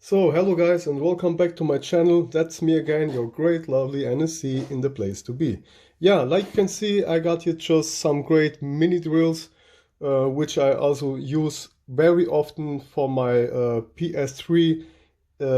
So, hello guys and welcome back to my channel. That's me again, your great lovely NSC in the place to be. Yeah, like you can see, I got here just some great mini drills, which I also use very often for my PS3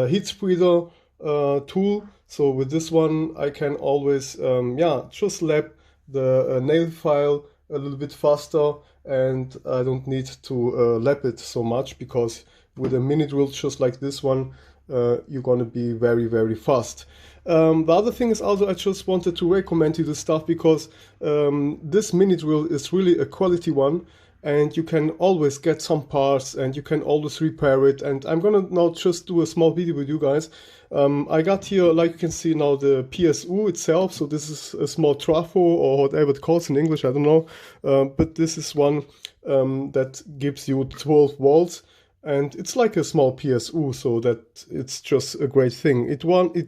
heat spreader tool. So with this one, I can always, yeah, just lap the nail file a little bit faster, and I don't need to lap it so much because with a mini drill just like this one, you're gonna be very, very fast. The other thing is also I just wanted to recommend you this stuff because this mini drill is really a quality one, and you can always get some parts and you can always repair it. And I'm gonna now just do a small video with you guys. I got here, like you can see now, the PSU itself. So this is a small trafo or whatever it calls in English, I don't know. But this is one that gives you 12 volts. And it's like a small PSU, so that it's just a great thing. It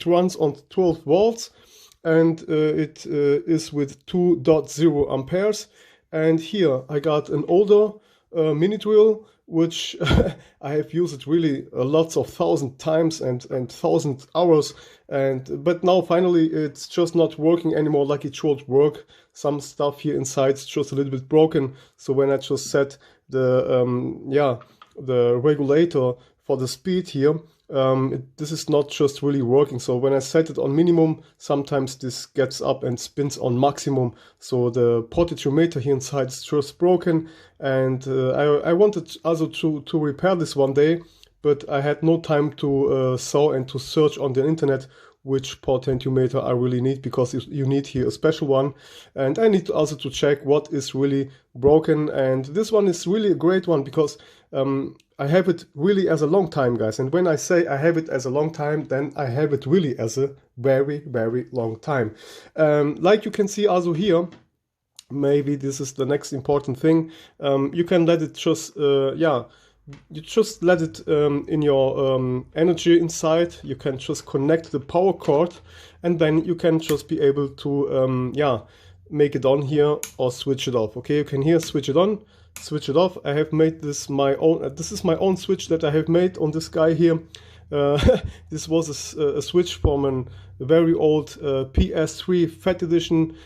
runs on 12 volts, and it is with 2.0 amperes. And here I got an older mini drill, which I have used it really lots of thousand times and 1,000 hours. But now finally it's just not working anymore like it should work. Some stuff here inside is just a little bit broken. So when I just set the regulator for the speed here, this is not just really working. So when I set it on minimum, sometimes this gets up and spins on maximum. So the potentiometer here inside is just broken, and I wanted also to repair this one day, but I had no time to saw and to search on the internet which potentiometer I really need, because you need here a special one, and I need also to check what is really broken. And this one is really a great one because I have it really as a long time, guys. And when I say I have it as a long time, then I have it really as a very, very long time. Like you can see also here, maybe this is the next important thing. You can let it just, you just let it in your energy inside. You can just connect the power cord, and then you can just be able to, make it on here or switch it off. Okay, you can here switch it on, switch it off. I have made this my own. This is my own switch that I have made on this guy here. This was a switch from a very old PS3 Fat Edition,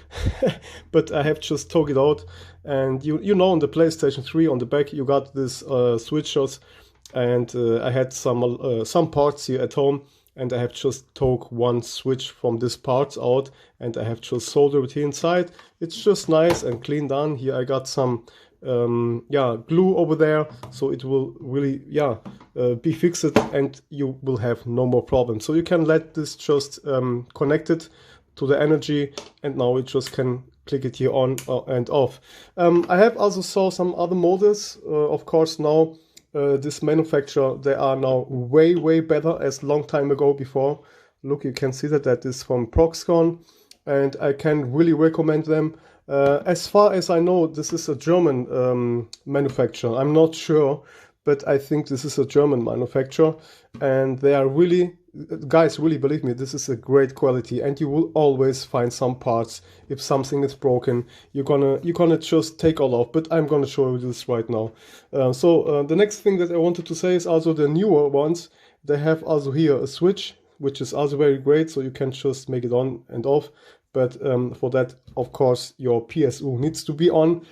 but I have just took it out. And you know, on the PlayStation 3 on the back you got this switchers, and I had some parts here at home, and I have just took one switch from this parts out, and I have just soldered it here inside. It's just nice and clean done. Here I got some glue over there, so it will really be fixed, and you will have no more problems. So you can let this just connect it to the energy, and now it just can click it here on and off. I have also saw some other models. Of course, now this manufacturer, they are now way better as long time ago before. Look, you can see that is from Proxxon, and I can really recommend them. As far as I know, this is a German manufacturer. I'm not sure, but I think this is a German manufacturer, and they are really, guys, really believe me, this is a great quality, and you will always find some parts. If something is broken, you're gonna just take all off. But I'm gonna show you this right now. The next thing that I wanted to say is also the newer ones. They have also here a switch, which is also very great, so you can just make it on and off. But for that, of course, your PSU needs to be on,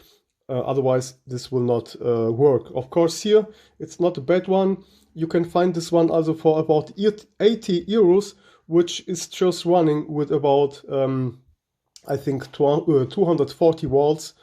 otherwise this will not work. Of course, here it's not a bad one. You can find this one also for about 80 euros, which is just running with about I think 240 volts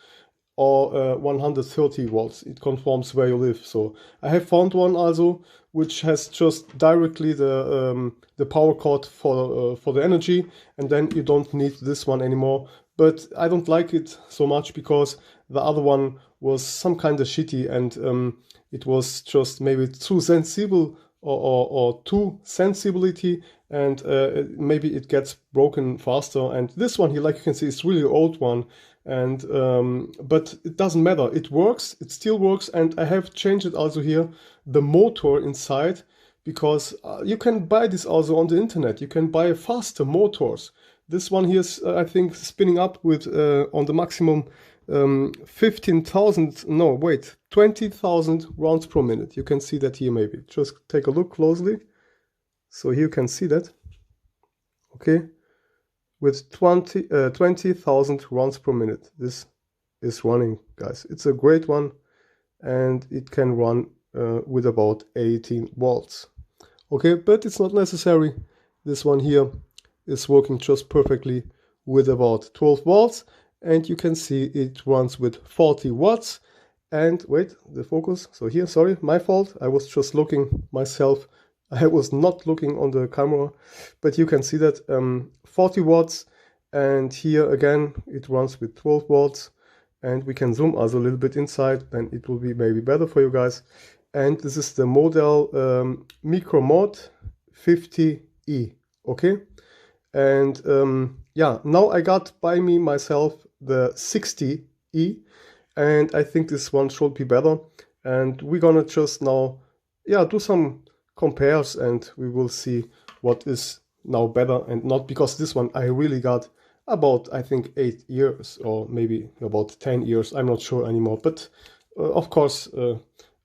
or 130 volts. It conforms where you live. So I have found one also which has just directly the power cord for the energy, and then you don't need this one anymore. But I don't like it so much because the other one was some kind of shitty, and it was just maybe too sensible or too sensibility, and maybe it gets broken faster. And this one here, like you can see, is really old one, and but it doesn't matter. It works. It still works, and I have changed it also here, the motor inside, because you can buy this also on the internet. You can buy faster motors. This one here is, I think, spinning up with on the maximum 15,000, no, wait, 20,000 rounds per minute. You can see that here maybe. Just take a look closely. So here you can see that, okay, with 20,000 rounds per minute. This is running, guys. It's a great one, and it can run with about 18 volts. Okay, but it's not necessary. This one here is working just perfectly with about 12 volts, and you can see it runs with 40 watts. And wait, the focus. So here, sorry, my fault. I was just looking myself. I was not looking on the camera, but you can see that 40 watts. And here again, it runs with 12 volts. And we can zoom also a little bit inside, and it will be maybe better for you guys. And this is the model Micromot 50E, okay? And yeah, now I got by me myself the 60E, and I think this one should be better. And we're gonna just now, yeah, do some compares, and we will see what is now better and not, because this one I really got about, I think, 8 years or maybe about 10 years. I'm not sure anymore, but of course,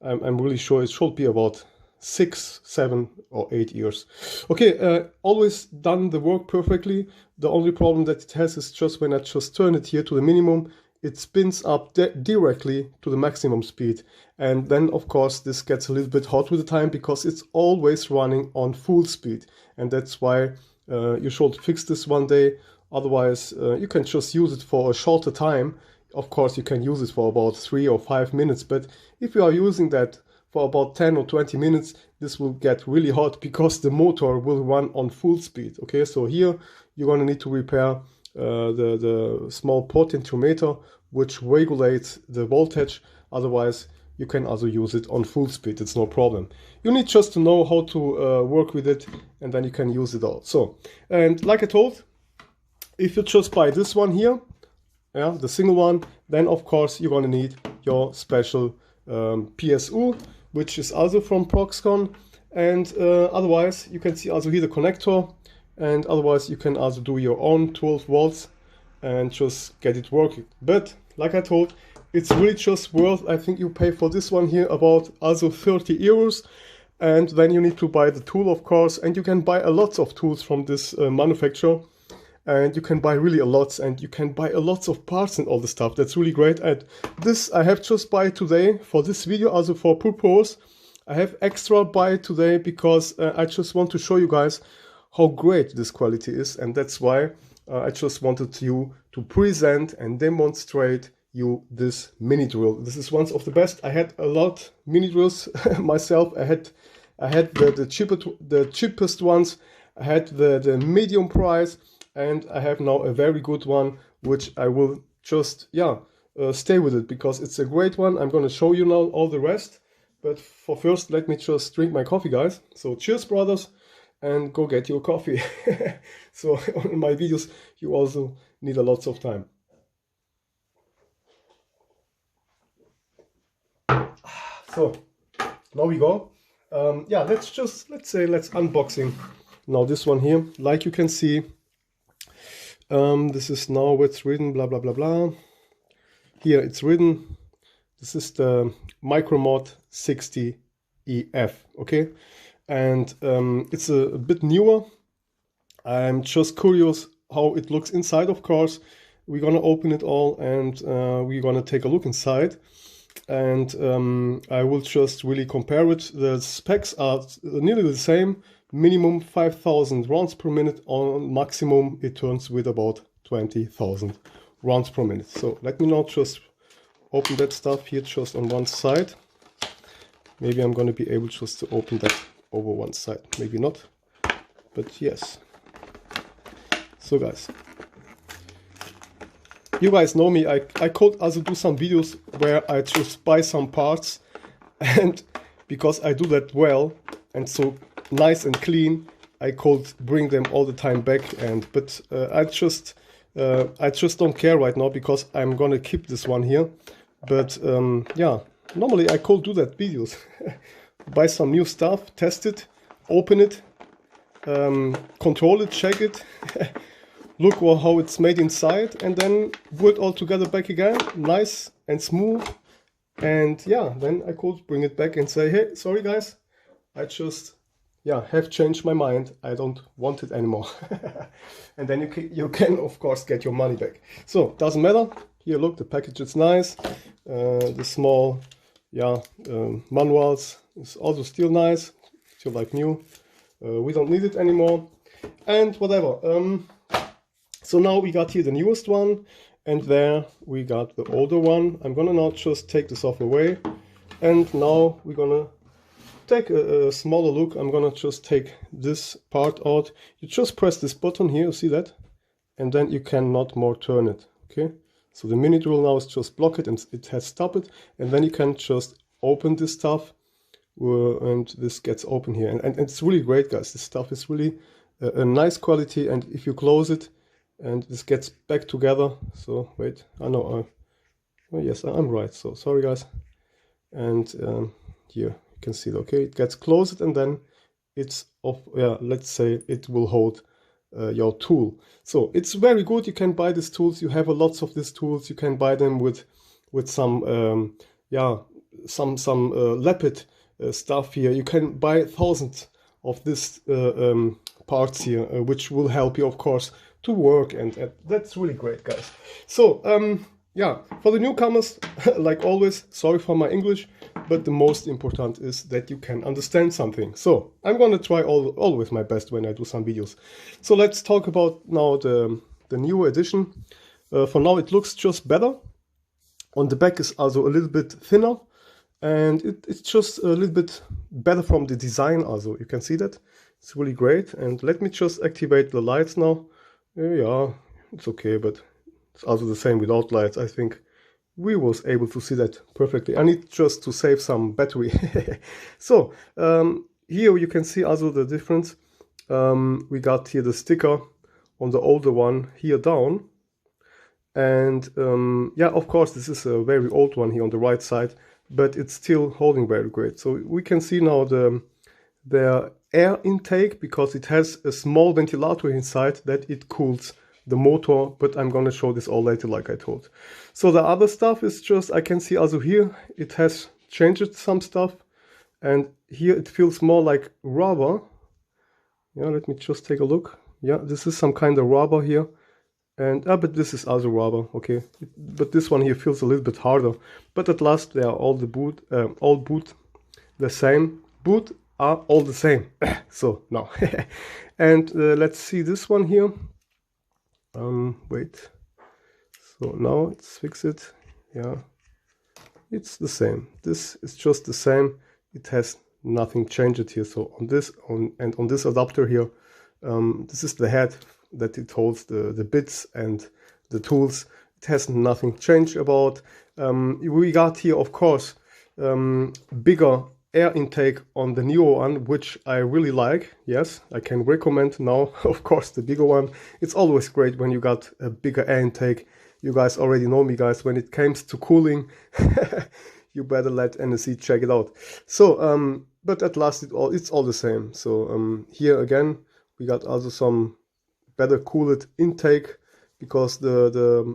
I'm really sure it should be about 6, 7 or 8 years. Okay, always done the work perfectly. The only problem that it has is just when I just turn it here to the minimum, it spins up directly to the maximum speed. And then of course this gets a little bit hot with the time, because it's always running on full speed. And that's why you should fix this one day. Otherwise you can just use it for a shorter time. Of course you can use it for about 3 or 5 minutes, but if you are using that for about 10 or 20 minutes, this will get really hot, because the motor will run on full speed. Okay, so here you're going to need to repair the small potentiometer, which regulates the voltage. Otherwise you can also use it on full speed. It's no problem. You need just to know how to work with it, and then you can use it all. So, and like I told, if you just buy this one here, yeah, the single one, then of course you're going to need your special PSU, which is also from Proxxon. And otherwise you can see also here the connector, and otherwise you can also do your own 12 volts and just get it working. But like I told, it's really just worth, I think you pay for this one here about also 30 euros. And then you need to buy the tool, of course, and you can buy a lot of tools from this manufacturer. And you can buy really a lot, and you can buy a lot of parts and all the stuff. That's really great. And this I have just buy today for this video, also for purpose. I have extra buy today because I just want to show you guys how great this quality is. And that's why I just wanted you to present and demonstrate you this mini drill. This is one of the best. I had a lot mini drills myself. I had the cheapest ones. I had the medium price. And I have now a very good one, which I will just, yeah, stay with it, because it's a great one. I'm going to show you now all the rest. But for first, let me just drink my coffee, guys. So cheers, brothers, and go get your coffee. So on my videos, you also need a lot of time. So now we go. Yeah, let's unboxing now this one here. Like you can see, this is now what's written, blah, blah, blah, blah. Here it's written, this is the Micromot 60EF, okay? And it's a bit newer. I'm just curious how it looks inside, of course. We're gonna open it all, and we're gonna take a look inside. And I will just really compare it. The specs are nearly the same. Minimum 5,000 rounds per minute. On maximum it turns with about 20,000 rounds per minute. So let me now just open that stuff here just on one side. Maybe I'm going to be able just to open that over one side. Maybe not, but yes. So guys, you guys know me. I could also do some videos where I just buy some parts, and because I do that well and so nice and clean, I could bring them all the time back. And but I just don't care right now, because I'm gonna keep this one here. But yeah, normally I could do that videos. Buy some new stuff, test it, open it, control it, check it, look how it's made inside, and then put it all together back again, nice and smooth. And yeah, then I could bring it back and say, hey, sorry guys, I just yeah, have changed my mind. I don't want it anymore. And then you can of course get your money back. So doesn't matter. Here, look, the package is nice. The small, yeah, manuals is also still nice, still like new. We don't need it anymore. And whatever. So now we got here the newest one, and there we got the older one. I'm gonna now just take this off away, and now we're gonna take a smaller look. I'm gonna just take this part out. You just press this button here, you see that? And then you cannot more turn it, okay? So the minute rule now is just block it and it has stopped it. And then you can just open this stuff and this gets open here. And it's really great, guys. This stuff is really a nice quality. And if you close it and this gets back together. So wait, I know, oh yes, I'm right. So sorry, guys. And here you can see it, okay? It gets closed and then it's off, yeah, let's say it will hold your tool. So it's very good. You can buy these tools. You have lots of these tools. You can buy them with some yeah, some Lapid stuff here. You can buy thousands of this parts here, which will help you, of course, to work, and that's really great, guys. So yeah, for the newcomers, like always, sorry for my English, but the most important is that you can understand something. So I'm going to try always my best when I do some videos. So let's talk about now the newer edition. For now it looks just better. On the back is also a little bit thinner, and it's just a little bit better from the design also. You can see that. It's really great. And let me just activate the lights now. Yeah, it's okay, but it's also the same without lights. I think we was able to see that perfectly. I need just to save some battery. So here you can see also the difference. We got here the sticker on the older one here down. And yeah, of course, this is a very old one here on the right side, but it's still holding very great. So we can see now the air intake, because it has a small ventilator inside that it cools the motor, but I'm gonna show this all later, like I told. So the other stuff is just, I can see also here, it has changed some stuff, and here it feels more like rubber. Yeah, let me just take a look. Yeah, this is some kind of rubber here, and but this is also rubber, okay. But this one here feels a little bit harder. But at last, they are all the boot the same. Boot are all the same. So now, and let's see this one here. Wait, so now let's fix it. Yeah, it's the same. This is just the same. It has nothing changed here. So on this and on this adapter here, this is the head that it holds the bits and the tools. It has nothing changed about. We got here, of course, bigger air intake on the newer one, which I really like. Yes, I can recommend now, of course, the bigger one. It's always great when you got a bigger air intake. You guys already know me, guys. When it comes to cooling, you better let NSC check it out. So, but at last, it's all the same. So here again, we got also some better cooled intake, because the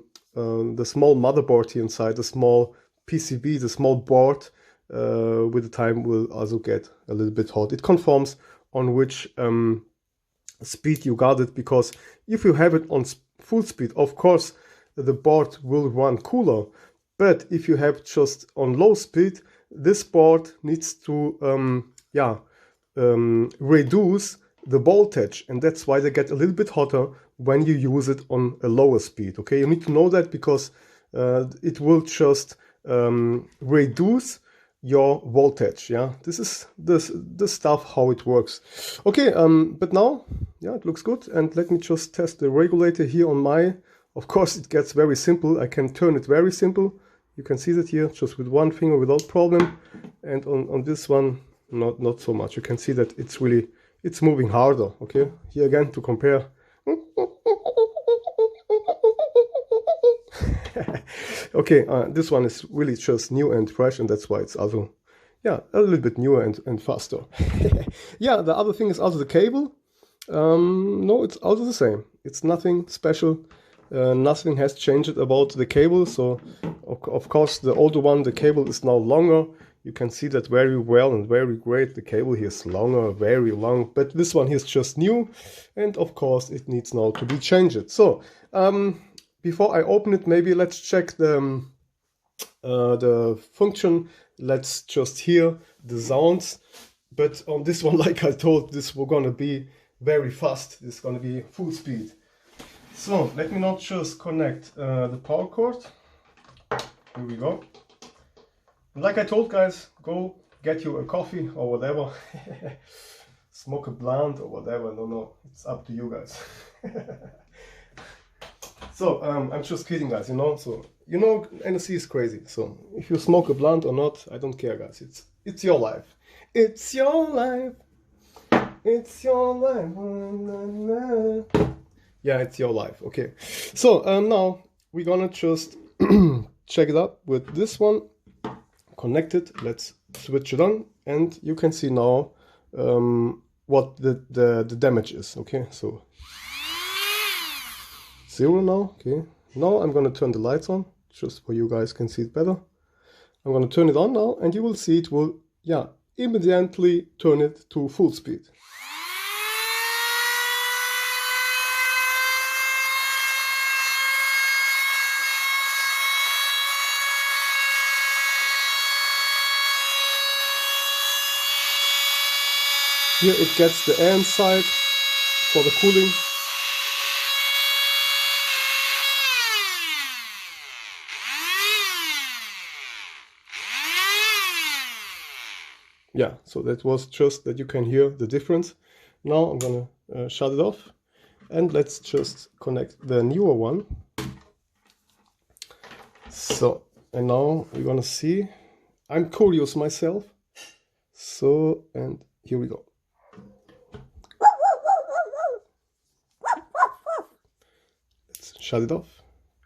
small motherboard here inside, the small PCB, the small board, with the time will also get a little bit hot. It conforms on which speed you got it, because if you have it on full speed, of course the board will run cooler. But if you have just on low speed, this board needs to reduce the voltage, and that's why they get a little bit hotter when you use it on a lower speed. Okay, you need to know that, because it will just reduce your voltage. Yeah, this is the stuff how it works. Okay, but now, yeah, it looks good. And let me just test the regulator here on my. Of course, it gets very simple. I can turn it very simple. You can see that here, just with one finger without problem. And on this one, not so much. You can see that it's moving harder. Okay, here again to compare. Okay, this one is really just new and fresh, and that's why it's also, yeah, a little bit newer and faster. Yeah, the other thing is also the cable. No, it's also the same. It's nothing special. Nothing has changed about the cable. So of course the older one, the cable is now longer. you can see that very well and very great. The cable here is longer, very long, but this one here is just new, and of course it needs now to be changed. So before I open it, maybe let's check the function. Let's just hear the sounds. But on this one, like I told, this we're gonna be very fast. This is gonna be full speed. So let me now just connect the power cord. Here we go. Like I told, guys, go get you a coffee or whatever. Smoke a blunt or whatever. No, it's up to you guys. So I'm just kidding, guys, you know. So you know, NSC is crazy. So if you smoke a blunt or not, I don't care, guys. It's your life. It's your life. It's your life. Yeah, it's your life. Okay. So now we're gonna just check it out with this one. Connect it. Let's switch it on, and you can see now what the damage is. Okay, so 0 now. Okay, now I'm gonna turn the lights on just so you guys can see it better. I'm gonna turn it on now, and you will see it will, yeah, immediately turn it to full speed. Here it gets the air inside for the cooling. Yeah, so that was just that you can hear the difference. Now I'm gonna shut it off, and let's just connect the newer one. So, and now we're gonna see. I'm curious myself. So, and here we go. Let's shut it off,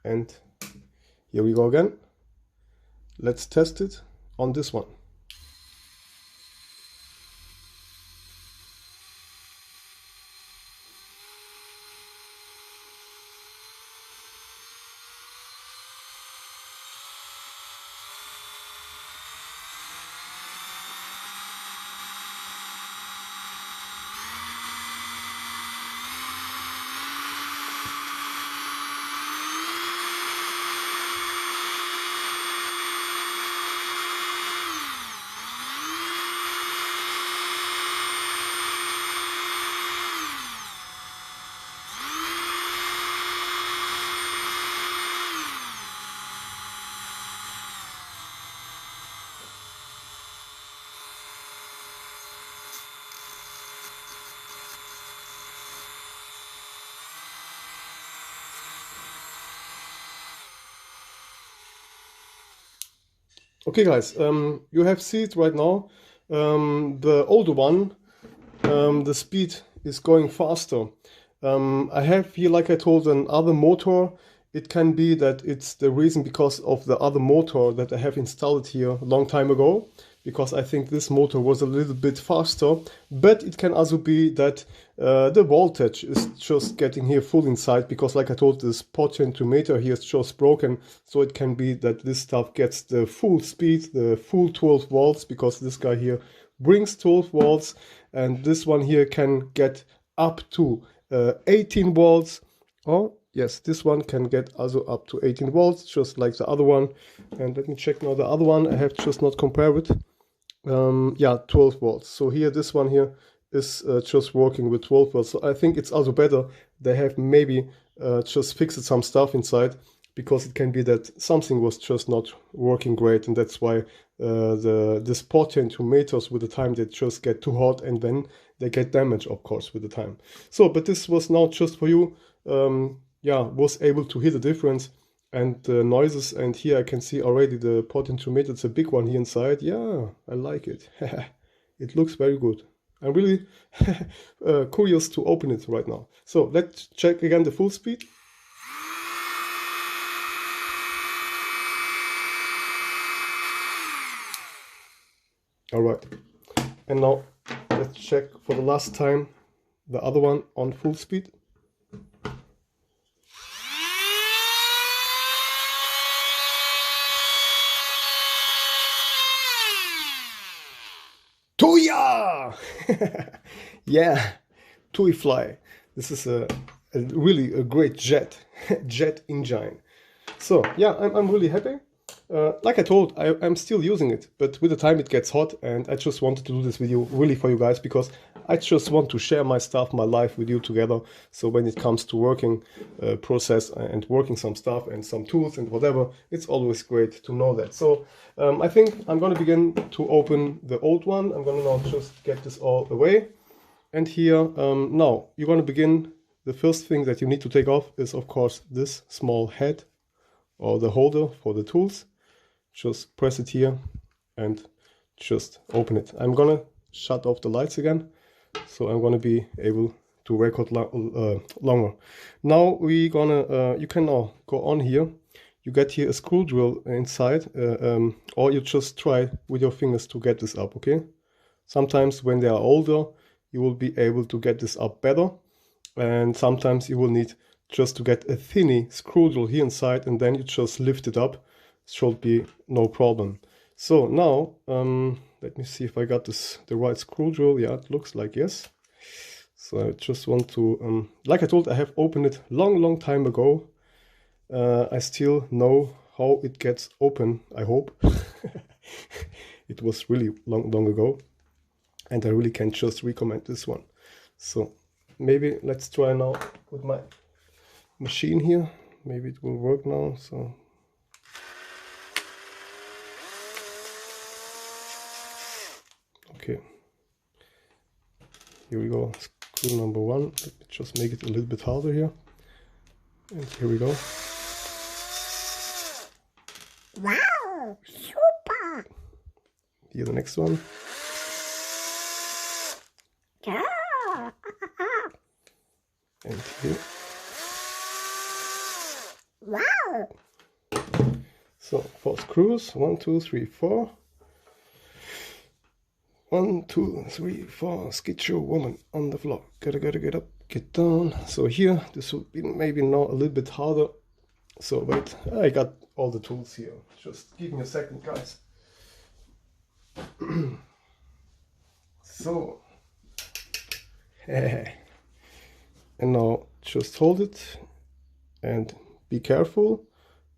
and here we go again. Let's test it on this one. Okay, guys, you have seen it right now. The older one, the speed is going faster. I have here, like I told, another motor. It can be that it's the reason because of the other motor that I have installed here a long time ago, because I think this motor was a little bit faster. But it can also be that the voltage is just getting here full inside, because like I told, this potentiometer here is just broken. So it can be that this stuff gets the full speed, the full 12 volts, because this guy here brings 12 volts, and this one here can get up to 18 volts. Oh yes, this one can get also up to 18 volts, just like the other one. And let me check now the other one. I have just not compared it. Yeah, 12 volts. So here, this one here is just working with 12 volts. So I think it's also better. They have maybe just fixed some stuff inside, because it can be that something was just not working great, and that's why this potentiometers with the time they just get too hot, and then they get damaged, of course, with the time. So, but this was now just for you. Yeah, was able to hear the difference and the noises. And here I can see already the potentiometer. It's a big one here inside. Yeah, I like it. It looks very good. I'm really curious to open it right now. So let's check again the full speed. All right, and now let's check for the last time the other one on full speed. Tuya! Yeah, Tui fly. This is a really a great jet engine. So yeah, I'm really happy. Like I told, I'm still using it, but with the time it gets hot, and I just wanted to do this video really for you guys, because I just want to share my stuff, my life with you together. So when it comes to working process and working some stuff and some tools and whatever, it's always great to know that. So I think I'm going to begin to open the old one. I'm going to now just get this all away. And here, now you're going to begin. The first thing that you need to take off is, of course, this small head or the holder for the tools. Just press it here and just open it. I'm gonna shut off the lights again, so I'm gonna be able to record longer. Now we're gonna, you can now go on here. You get here a screw drill inside, or you just try with your fingers to get this up, okay? Sometimes when they are older, you will be able to get this up better, and sometimes you will need just to get a thinny screw drill here inside, and then you just lift it up. Should be no problem. So now let me see if I got this the right screw drill. Yeah, it looks like yes. So I just want to like I told, I have opened it long time ago. I still know how it gets open, I hope. It was really long ago, and I really can just recommend this one. So maybe let's try now with my machine here. Maybe it will work now. So okay, here we go, screw number one. Let me just make it a little bit harder here. And here we go. Wow, super! Here the next one. Yeah. And here. Wow! So 4 screws, 1, 2, 3, 4. 1, 2, 3, 4. Skid your woman on the floor. Gotta get up, get down. So here, this will be maybe now a little bit harder. So wait, I got all the tools here. Just give me a second, guys. So, and now just hold it and be careful.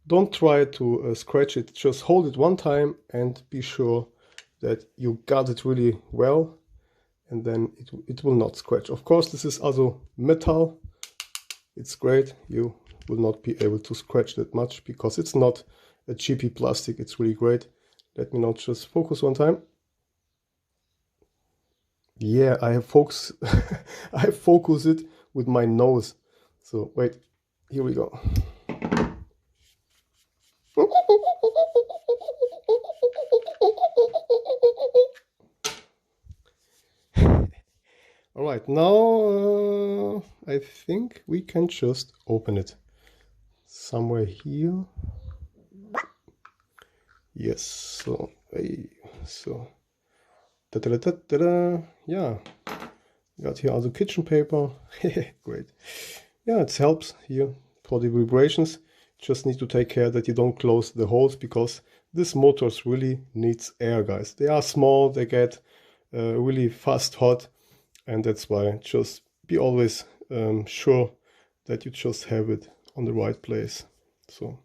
Don't try to scratch it. Just hold it one time and be sure that you got it really well, and then it will not scratch. Of course, this is also metal. It's great. You will not be able to scratch that much because it's not a cheapy plastic. It's really great. Let me now just focus one time. Yeah, I have focus. I have focused it with my nose. So wait, here we go. All right, now I think we can just open it somewhere here. Yes, so yeah, got here also kitchen paper. Great. Yeah, it helps here for the vibrations. Just need to take care that you don't close the holes, because this motors really needs air, guys. They are small, they get really fast hot, and that's why just be always sure that you just have it on the right place. So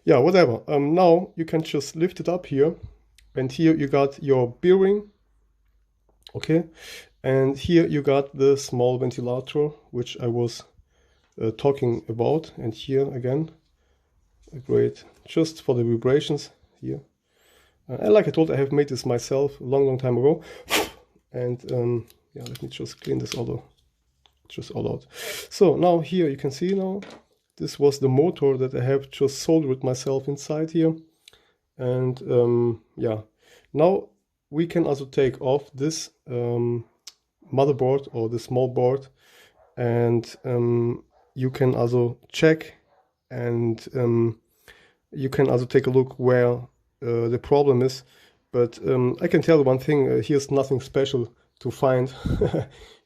yeah, whatever. Now you can just lift it up here, and here you got your bearing, okay, and here you got the small ventilator which I was talking about, and here again, great, just for the vibrations here. And like I told, I have made this myself a long time ago, and yeah, let me just clean this all out. So now here you can see now, this was the motor that I have just soldered myself inside here. And yeah, now we can also take off this motherboard or the small board, and you can also check, and you can also take a look where the problem is. But I can tell you one thing, here's nothing special to find.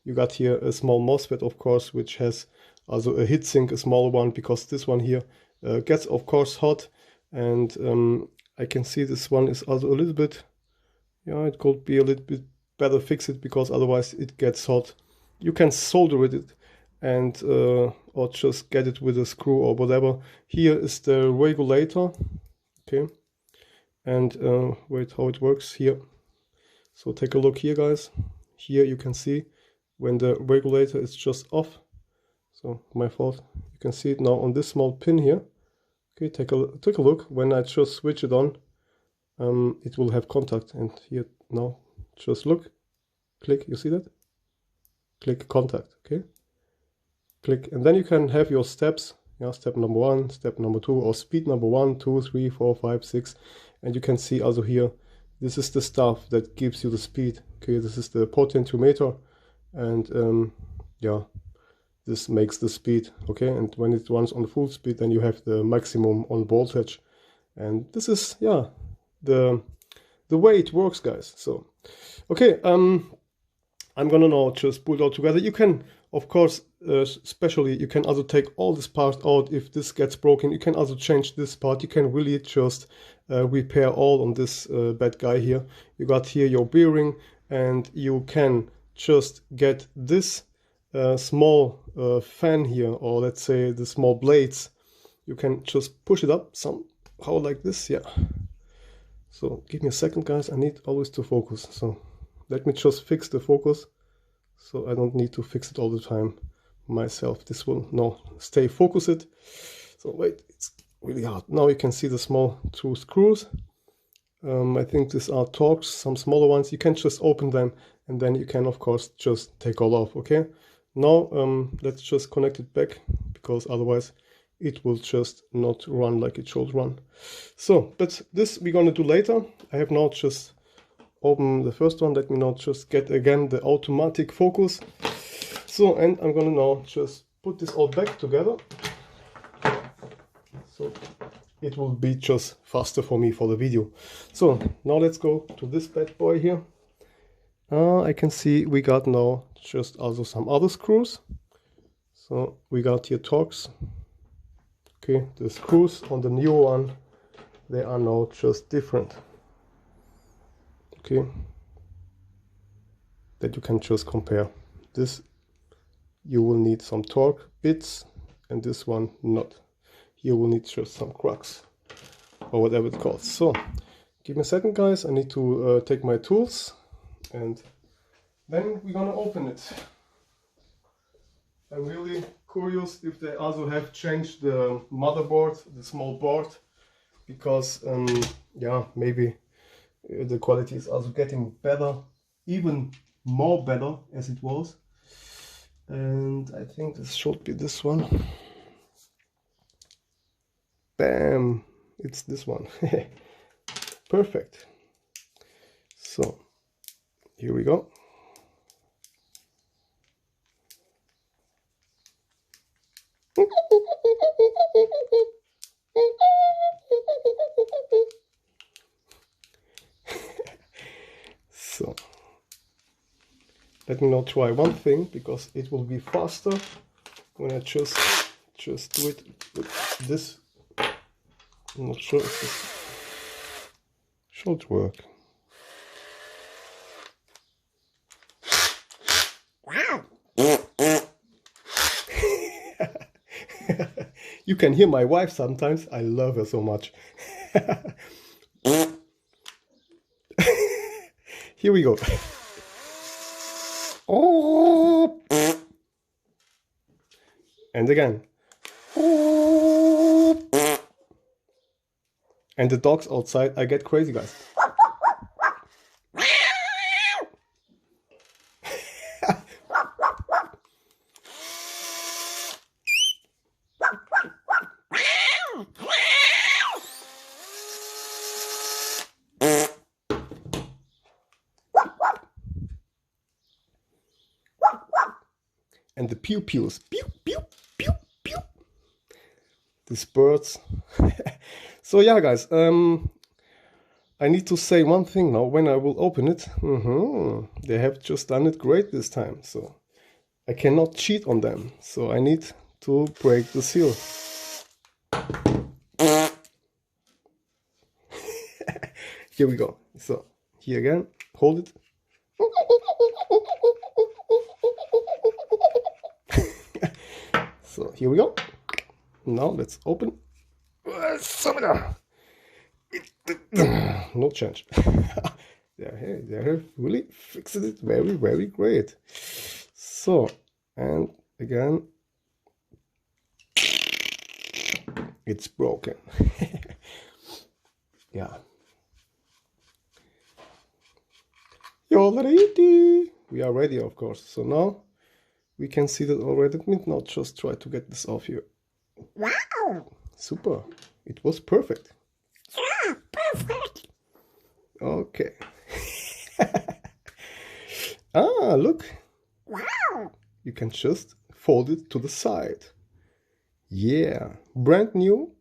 You got here a small MOSFET, of course, which has also a heatsink, a smaller one, because this one here gets, of course, hot. And I can see this one is also a little bit, yeah, it could be a little bit better fix it because otherwise it gets hot. You can solder it and or just get it with a screw or whatever. Here is the regulator, okay, and wait, how it works here. So take a look here, guys. Here you can see when the regulator is just off. So my fault. You can see it now on this small pin here. Okay, take a look. When I just switch it on, it will have contact. And here now, just look, click. You see that? Click contact. Okay. Click, and then you can have your steps. Yeah, step number 1, step number 2, or speed number 1, 2, 3, 4, 5, 6, and you can see also here. This is the stuff that gives you the speed. Okay, this is the potentiometer, and yeah, this makes the speed. Okay, and when it runs on full speed, then you have the maximum on voltage, and this is, yeah, the way it works, guys. So, okay, I'm gonna now just pull it all together. You can, of course, especially you can also take all this part out if this gets broken. You can also change this part. You can really just repair all on this bad guy here. You got here your bearing, and you can just get this small fan here, or let's say the small blades. You can just push it up somehow like this. Yeah. So give me a second, guys. I need always to focus. So let me just fix the focus, so I don't need to fix it all the time myself. This will now stay focused. So wait, it's really hard. Now you can see the small 2 screws. I think these are Torx, some smaller ones. You can just open them, and then you can, of course, just take all off. Okay. Now let's just connect it back, because otherwise it will just not run like it should run. So, but this we're gonna do later. I have now just open the first one. Let me now just get again the automatic focus. So, and I'm gonna now just put this all back together, so it will be just faster for me for the video. So now let's go to this bad boy here. I can see we got now just also some other screws. So we got here Torx. Okay, the screws on the new one, they are now just different. Okay, that you can just compare. This you will need some torque bits, and this one not. You will need just some cracks or whatever it's called. So give me a second, guys. I need to take my tools, and then we're gonna open it. I'm really curious if they also have changed the motherboard, the small board, because yeah, maybe the quality is also getting better, even more better as it was. And I think this should be this one. Bam! It's this one. Perfect. So here we go. So let me now try one thing, because it will be faster when I just do it with this. I'm not sure if this should work. Wow. You can hear my wife sometimes. I love her so much. Here we go. Oh. And again. Oh. And the dogs outside, I get crazy, guys. And the pew pews, pew pew pew pew. These birds. So yeah, guys, I need to say one thing now. When I will open it, they have just done it great this time, so I cannot cheat on them. So I need to break the seal. Here we go. So here again, hold it. So here we go. Now let's open. No change. They have really fixed it very, very great. So, and again, it's broken. Yeah. You're ready. We are ready, of course. So now we can see that already. Let me now just try to get this off here. Wow. Super. It was perfect. Yeah, perfect. Okay. Ah, look. Wow. You can just fold it to the side. Yeah. Brand new.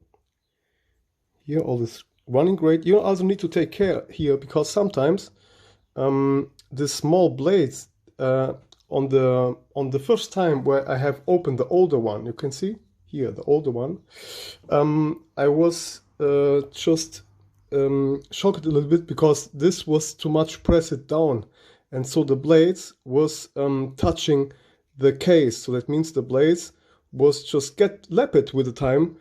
Here all this running great. You also need to take care here because sometimes the small blades on the first time where I have opened the older one, you can see here the older one, I was just shocked a little bit because this was too much press it down, and so the blades was touching the case. So that means the blades was just get lapped with the time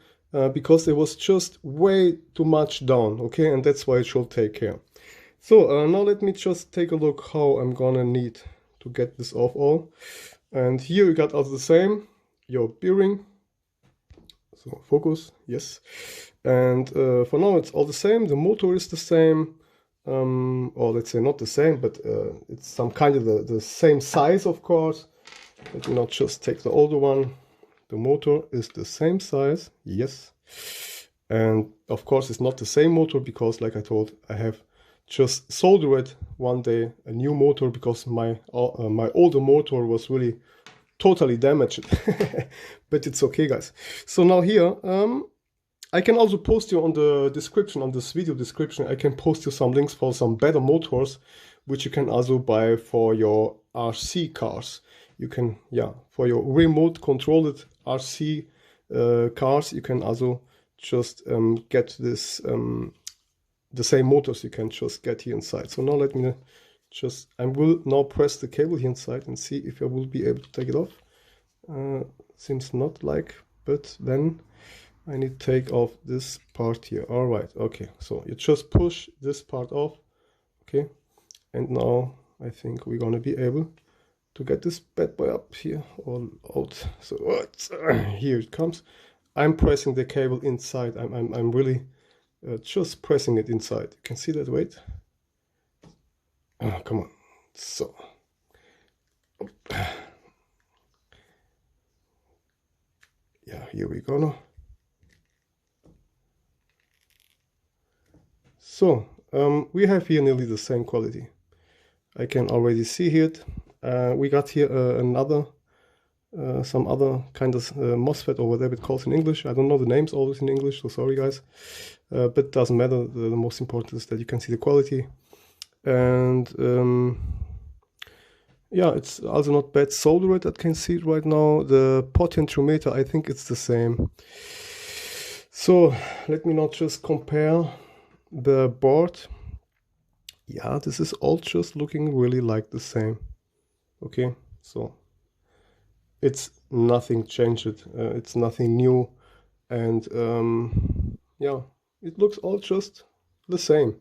because it was just way too much down. Okay, and that's why I should take care. So now let me just take a look how I'm gonna need to get this off all. And here you got also the same, your bearing. So focus, yes. And for now it's all the same. The motor is the same, or let's say not the same, but it's some kind of the same size, of course. Let me not just take the older one. The motor is the same size, yes. And of course it's not the same motor because, like I told, I have just soldered one day a new motor because my older motor was really totally damaged. But it's okay, guys. So now here I can also post you on the description, on this video description, I can post you some links for some better motors which you can also buy for your RC cars. You can, yeah, for your remote controlled RC cars, you can also just get this the same motors you can just get here inside. So now let me just, I will now press the cable here inside and see if I will be able to take it off. Seems not like, but then I need to take off this part here. All right, okay, so you just push this part off, okay, and now I think we're gonna be able to get this bad boy up here, all out. So here it comes. I'm pressing the cable inside. I'm really just pressing it inside. You can see that, wait. Oh, come on. So. Yeah, here we go now. So, we have here nearly the same quality. I can already see it. We got here another, some other kind of MOSFET or whatever it calls in English. I don't know the names always in English, so sorry guys. But it doesn't matter. The most important is that you can see the quality. And yeah, it's also not bad soldered. I can see it right now. The potentiometer, I think it's the same. So let me not just compare the board. Yeah, this is all just looking really like the same. Okay, so it's nothing changed. It's nothing new. And yeah, it looks all just the same.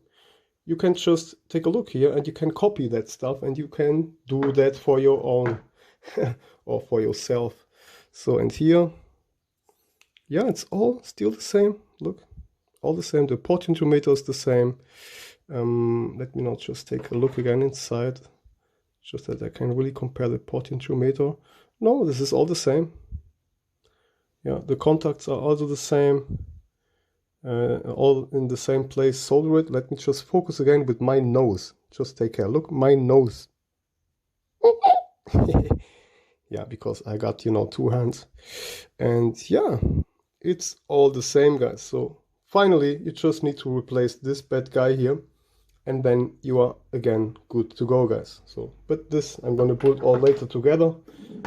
You can just take a look here and you can copy that stuff and you can do that for your own or for yourself. So, and here, yeah, it's all still the same. Look, all the same. The potentiometer is the same. Let me now just take a look again inside, just that I can really compare the potentiometer. No, this is all the same. Yeah, the contacts are also the same. All in the same place, soldered. Let me just focus again with my nose. Just take care. Look, my nose. Yeah, because I got, you know, two hands. And yeah, it's all the same, guys. So finally, you just need to replace this bad guy here. And then you are again good to go, guys. So, but this I'm gonna put all later together.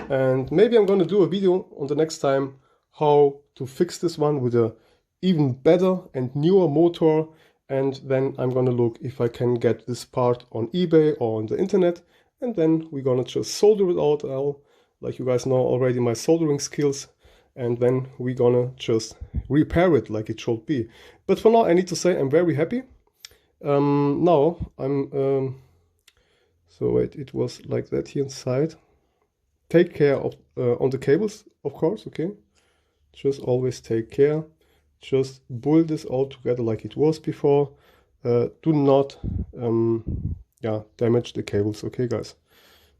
And maybe I'm gonna do a video on the next time how to fix this one with a even better and newer motor, and then I'm gonna look if I can get this part on eBay or on the internet, and then we're gonna just solder it out now, like you guys know already my soldering skills, and then we're gonna just repair it like it should be. But for now I need to say I'm very happy. Now I'm so wait, it was like that here inside. Take care of on the cables, of course, okay? Just always take care. Just build this all together like it was before. Do not yeah, damage the cables, okay guys?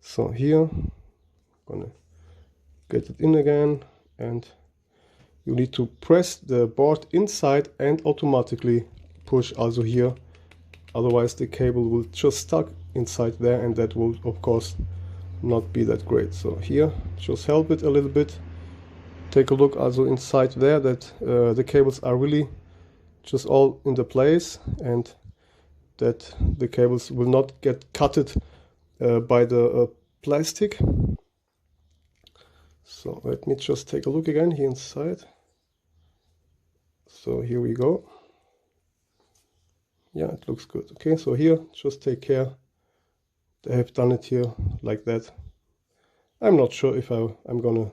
So here, gonna get it in again, and you need to press the board inside and automatically push also here. Otherwise the cable will just stuck inside there, and that will of course not be that great. So here, just help it a little bit. Take a look also inside there that the cables are really just all in the place, and that the cables will not get cutted by the plastic. So let me just take a look again here inside. So here we go. Yeah, it looks good. Okay, so here just take care. They have done it here like that. I'm not sure if I'm gonna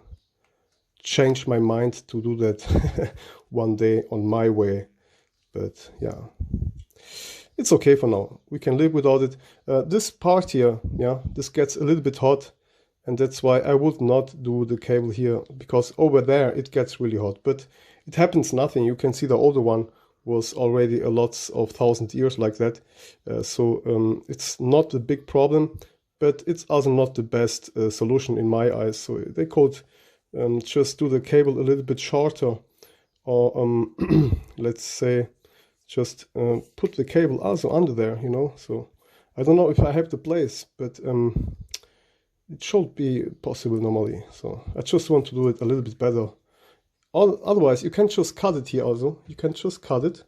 change my mind to do that one day on my way, but yeah, it's okay for now. We can live without it. This part here, yeah, this gets a little bit hot, and that's why I would not do the cable here, because over there it gets really hot, but it happens nothing. You can see the older one was already a lots of 1,000 years like that, so it's not a big problem, but it's also not the best solution in my eyes. So they could just do the cable a little bit shorter, or let's say just put the cable also under there, you know. So I don't know if I have the place, but it should be possible normally. So I just want to do it a little bit better. Otherwise you can just cut it here also. You can just cut it.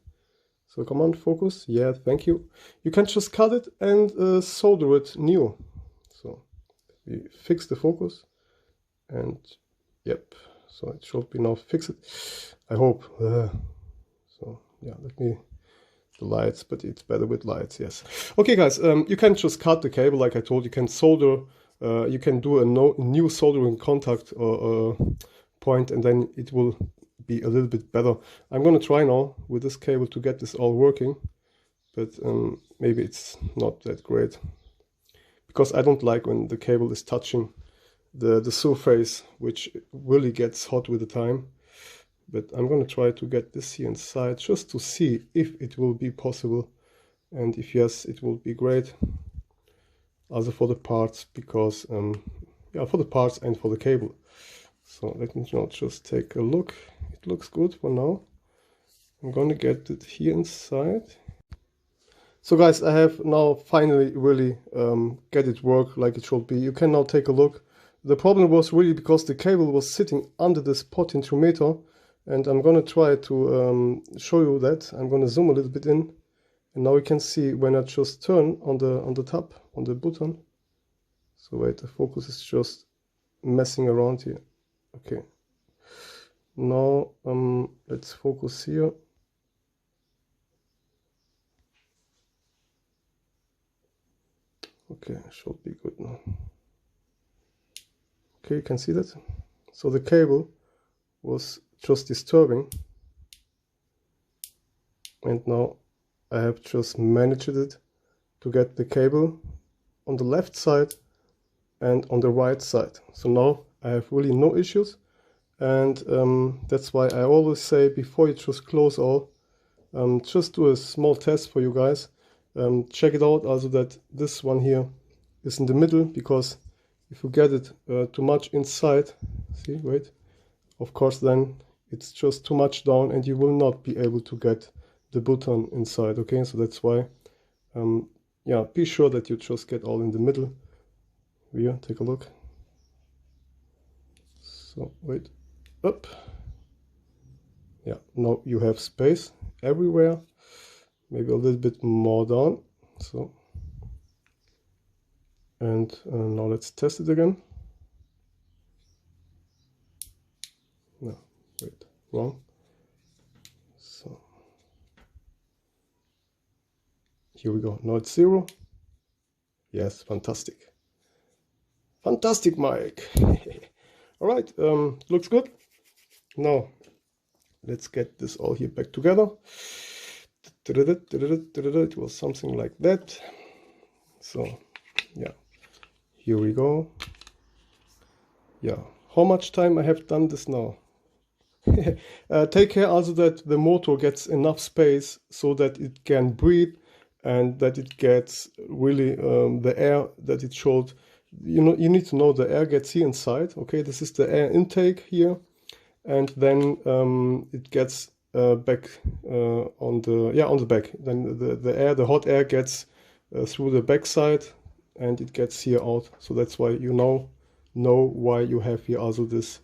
So come on, focus. Yeah, thank you. You can just cut it and solder it new. So we fix the focus, and yep, so it should be now fixed, I hope. So yeah, let me, the lights, but it's better with lights, yes. Okay guys, you can just cut the cable like I told. You can solder, you can do a new soldering contact point, and then it will be a little bit better. I'm gonna try now with this cable to get this all working, but maybe it's not that great, because I don't like when the cable is touching the surface, which really gets hot with the time. But I'm gonna try to get this here inside just to see if it will be possible, and if yes, it will be great also for the parts, because yeah, for the parts and for the cable. So let me now just take a look. It looks good for now. I'm gonna get it here inside. So guys, I have now finally really get it work like it should be. You can now take a look. The problem was really because the cable was sitting under this potentiometer, and I'm gonna try to show you that. I'm gonna zoom a little bit in, and now you can see when I just turn on the tab, on the button. So wait, the focus is just messing around here. Okay. Now let's focus here. Okay, should be good now. Okay, you can see that. So the cable was just disturbing, and now I have just managed it to get the cable on the left side and on the right side. So now I have really no issues, and that's why I always say before you just close all, just do a small test for you guys. Check it out also that this one here is in the middle, because if you get it too much inside, see, wait, of course then it's just too much down and you will not be able to get the button inside. Okay, so that's why yeah, be sure that you just get all in the middle. Here, take a look. So wait, up. Yeah, now you have space everywhere, maybe a little bit more down. So, and now let's test it again. No, wait, wrong. So here we go. Now it's 0. Yes, fantastic. Fantastic, Mike. All right, looks good. Now, let's get this all here back together. It was something like that. So, yeah, here we go. Yeah, how much time I have done this now? Take care also that the motor gets enough space so that it can breathe and that it gets really the air that it should. You know, you need to know the air gets here inside. Okay, this is the air intake here, and then it gets back on the back. Then the hot air gets through the back side, and it gets here out. So that's why you know why you have here also this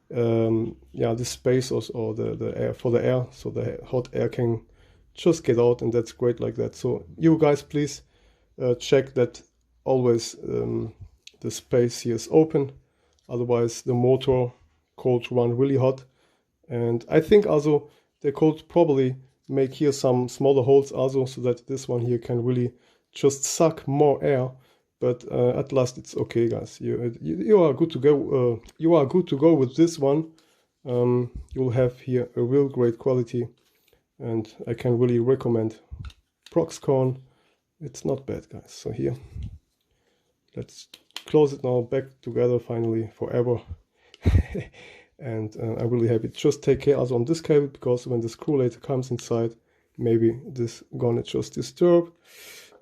this space or the air for the air, so the hot air can just get out, and that's great like that. So you guys please check that always the space here is open, otherwise the motor could run really hot. And I think also they could probably make here some smaller holes also, so that this one here can really just suck more air. But at last it's okay, guys. You are good to go. You are good to go with this one. You'll have here a real great quality, and I can really recommend Proxxon. It's not bad, guys. So here, let's close it now back together finally forever. And I'm really happy. Just take care also on this cable, because when the screw later comes inside, maybe this gonna just disturb.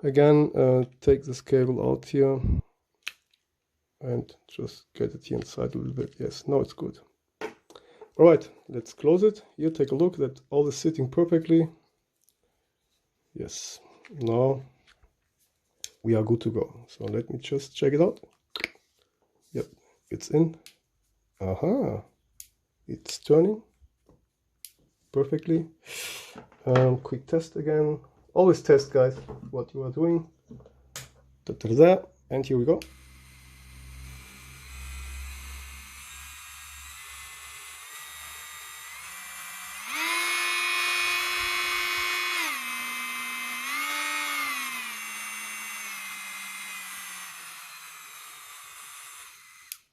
Again, take this cable out here and just get it here inside a little bit. Yes, now it's good. All right, let's close it. Here, take a look that all is sitting perfectly. Yes, now we are good to go. So let me just check it out. Yep, it's in. Aha, it's turning perfectly. Quick test again. Always test, guys, what you are doing. And here we go.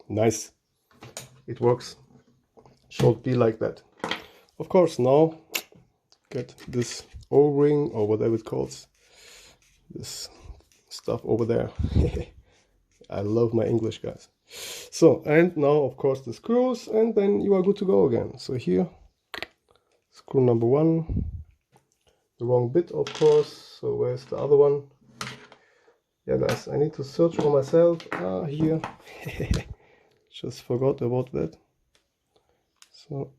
Nice. It works. Should be like that. Of course, now get this O-ring or whatever it calls, this stuff over there. I love my English, guys. So, and now of course the screws, and then you are good to go again. So here, screw number 1, the wrong bit of course. So where's the other one? Yeah, guys, I need to search for myself. Here. Just forgot about that. So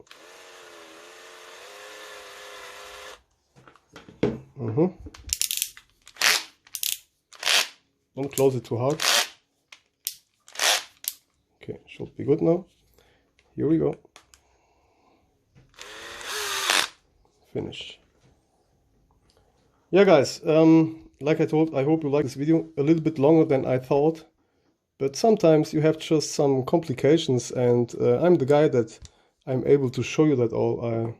don't close it too hard. Okay, should be good now. Here we go. Finish. Yeah, guys, like I told, I hope you like this video. A little bit longer than I thought, but sometimes you have just some complications, and I'm the guy that I'm able to show you that all.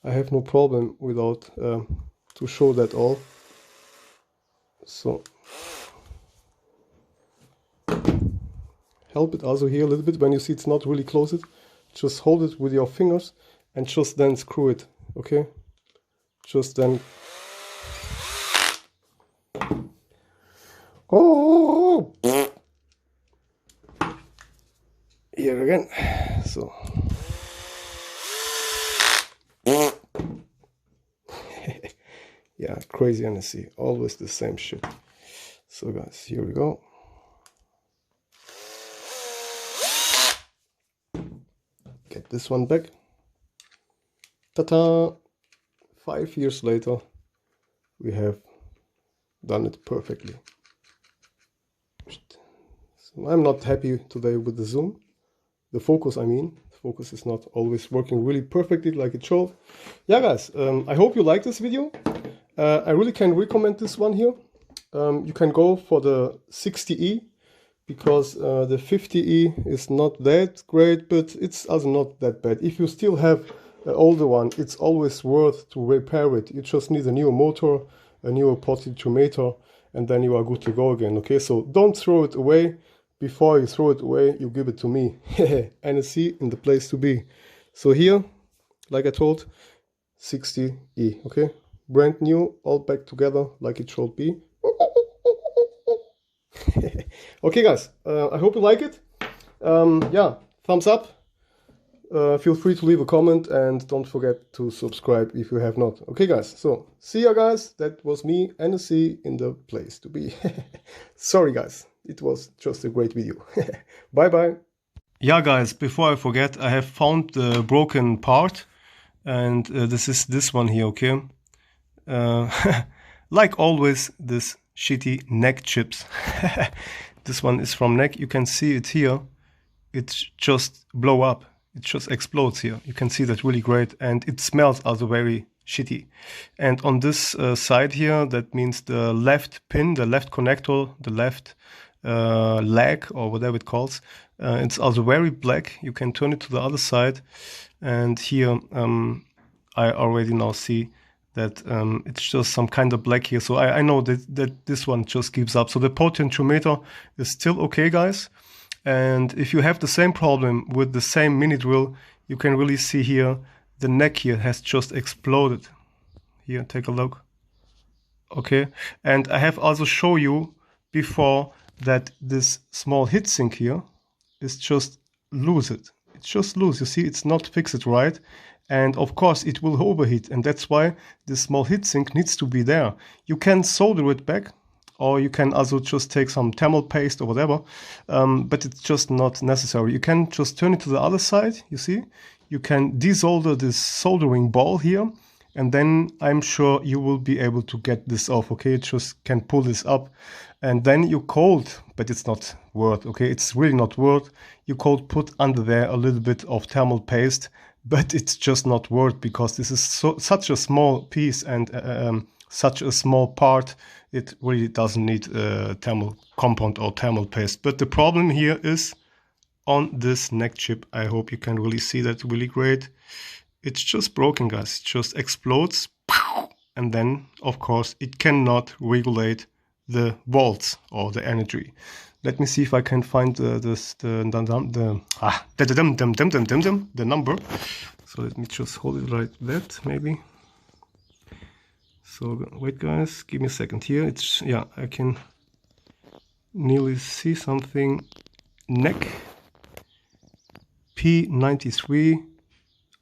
I have no problem without to show that all. So help it also here a little bit when you see it's not really closed. Just hold it with your fingers and just then screw it. Okay, just then. Oh, here again. So yeah, crazy NSC, always the same shit. So guys, here we go. Get this one back. Ta-ta! 5 years later, we have done it perfectly. So I'm not happy today with the zoom. The focus, I mean. The focus is not always working really perfectly like it should. Yeah, guys, I hope you like this video. I really can recommend this one here. You can go for the 60E, because the 50E is not that great, but it's also not that bad. If you still have an older one, it's always worth to repair it. You just need a newer motor, a newer potentiometer, and then you are good to go again. Okay, so don't throw it away. before you throw it away, you give it to me. NSC in the place to be. So here, like I told, 60E, okay? Brand new, all back together like it should be. Okay guys, I hope you like it. Yeah, thumbs up. Feel free to leave a comment and don't forget to subscribe if you have not. Okay guys, so see ya guys. That was me, NSC in the place to be. Sorry guys, it was just a great video. Bye bye. Yeah guys, before I forget, I have found the broken part, and this is this one here, okay? Like always, this shitty NEC chips. This one is from NEC. You can see it here. It just blow up. It just explodes here. You can see that really great, and it smells also very shitty. And on this side here, that means the left pin, the left connector, the left leg or whatever it calls. It's also very black. You can turn it to the other side, and here I already now see that it's just some kind of black here. So I know that this one just gives up. So the potentiometer is still okay, guys. And if you have the same problem with the same mini drill, you can really see here, the neck here has just exploded. Here, take a look. Okay, and I have also shown you before that this small heatsink here is just loose it. It's just loose, you see, it's not fixed right. And of course it will overheat, and that's why this small heatsink needs to be there. You can solder it back, or you can also just take some thermal paste or whatever, but it's just not necessary. You can just turn it to the other side, you see? You can desolder this soldering ball here, and then I'm sure you will be able to get this off, okay? Just can pull this up, and then you cold, but it's not worth, okay? It's really not worth. You cold put under there a little bit of thermal paste, but it's just not worth, because this is such a small piece and such a small part. It really doesn't need thermal compound or thermal paste. But the problem here is on this neck chip. I hope you can really see that really great. It's just broken, guys. It just explodes. And then, of course, it cannot regulate the volts or the energy. Let me see if I can find the number. So let me just hold it like that, maybe. So wait guys, give me a second here. It's, yeah, I can nearly see something. NEC P93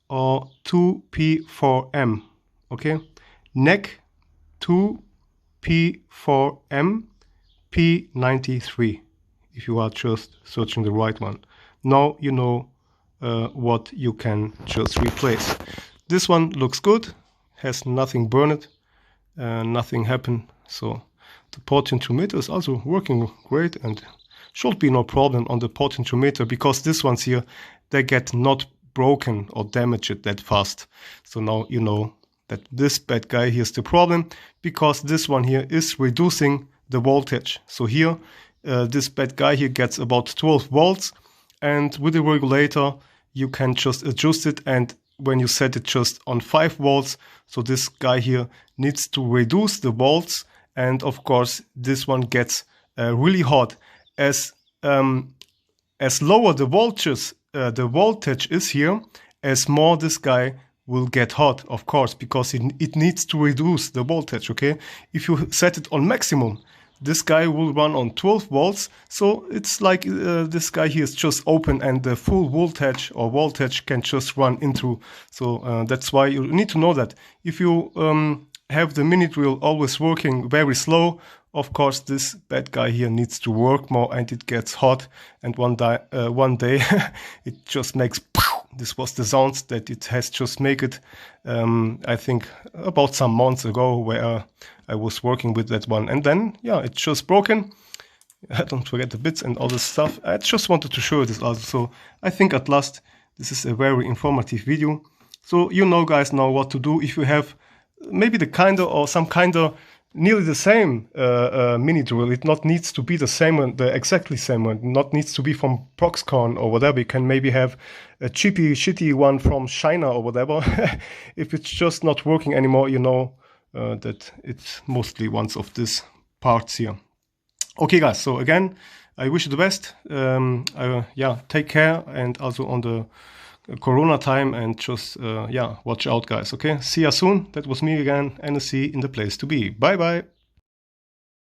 or 2P4M, okay? NEC 2P4M P93, if you are just searching the right one. Now you know what you can just replace. This one looks good, has nothing burned. Nothing happened, so the potentiometer is also working great, and should be no problem on the potentiometer, because this ones here, they get not broken or damaged that fast. So now you know that this bad guy here is the problem, because this one here is reducing the voltage. So here this bad guy here gets about 12 volts, and with the regulator you can just adjust it, and when you set it just on 5 volts, so this guy here needs to reduce the volts, and of course this one gets really hot. As lower the voltage is here, as more this guy will get hot, of course, because it needs to reduce the voltage, okay? If you set it on maximum, this guy will run on 12 volts, so it's like this guy here is just open, and the full voltage can just run into. So that's why you need to know that. If you have the mini drill always working very slow, of course this bad guy here needs to work more, and it gets hot, and one day it just makes pow. This was the sounds that it has just made it, I think about some months ago, where I was working with that one, and then yeah, it's just broken. Don't forget the bits and all this stuff. I just wanted to show you this also. So I think at last this is a very informative video. So you know guys now what to do if you have maybe the kind of or some kind of nearly the same mini drill. It not needs to be the same one, the exactly same one. Not needs to be from Proxxon or whatever. You can maybe have a cheapy, shitty one from China or whatever. If it's just not working anymore, you know that it's mostly ones of these parts here. Okay guys, so again, I wish you the best. Yeah, take care, and also on the Corona time, and just yeah, watch out, guys. Okay, see ya soon. That was me again, NSC in the place to be. Bye bye.